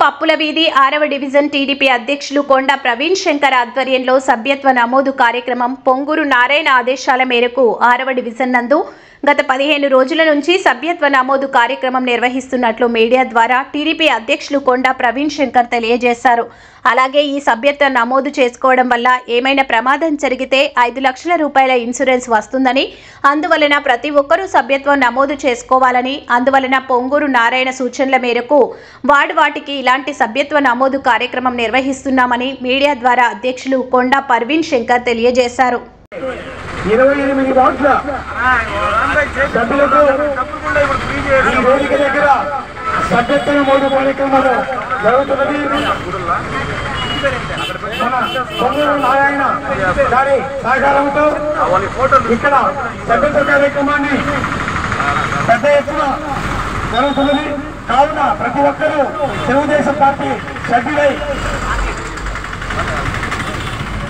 పప్పుల వీధి 6వ డివిజన్ టీడీపీ అధ్యక్షులు కొండ ప్రవీణ్ శంకర్ ఆధ్వర్యంలో సభ్యత్వ నమోదు కార్యక్రమం పొంగూరు నారాయణ ఆదేశాల మేరకు 6వ డివిజన్ నందు గత 15 రోజుల నుంచి సభ్యత్వ నమోదు కార్యక్రమం నిర్వహిస్తున్నట్లు మీడియా ద్వారా టీడీపీ అధ్యక్షులు కొండ ప్రవీణ్ శంకర్ తెలియజేశారు. అలాగే ఈ సభ్యత్వ నమోదు చేసుకోవడం వల్ల ఏమైనా ప్రమాదం జరిగితే 5 లక్షల రూపాయల ఇన్సూరెన్స్ వస్తుందని, అందువలన ప్రతి ఒక్కరూ సభ్యత్వం నమోదు చేసుకోవాలని, అందువలన పొంగూరు నారాయణ సూచనల మేరకు వాటికి ఇలాంటి సభ్యత్వ నమోదు కార్యక్రమం నిర్వహిస్తున్నామని మీడియా ద్వారా అధ్యక్షులు కొండ ప్రవీణ్ శంకర్ తెలియజేశారు. 28 వార్డుల సభ్యులకు ఈ వేదిక దగ్గర సభ్యత్వ నమోదు కార్యక్రమాలు జరుగుతున్నది. మన పొంగూరు నారాయణ గారి సహకారంతో ఇక్కడ సభ్యత్వ కార్యక్రమాన్ని పెద్ద ఎత్తున జరుగుతున్నది. కావున ప్రతి ఒక్కరూ తెలుగుదేశం పార్టీ సభ్యులై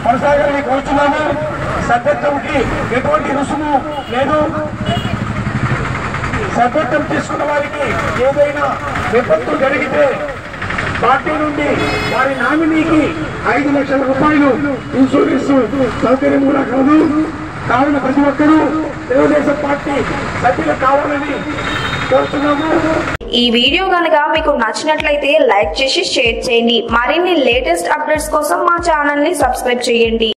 కొనసాగాలని కోరుతున్నాము. సభ్యత్వంకి ఎటువంటి రుసుము లేదు. సభ్యత్వం తీసుకున్న వారికి ఏదైనా విపత్తు జరిగితే పార్టీ నుండి వారి నామినీకి 5 లక్షల రూపాయలు ఇన్సూరెన్స్ సౌకర్యం కూడా కాదు. కావున ప్రతి ఒక్కరూ తెలుగుదేశం పార్టీ సభ్యులు కావాలని కోరుతున్నాము. ఈ వీడియో కనుక మీకు నచ్చినట్లయితే లైక్ చేసి షేర్ చేయండి. మరిన్ని లేటెస్ట్ అప్డేట్స్ కోసం మా ఛానల్ ని సబ్స్క్రైబ్ చేయండి.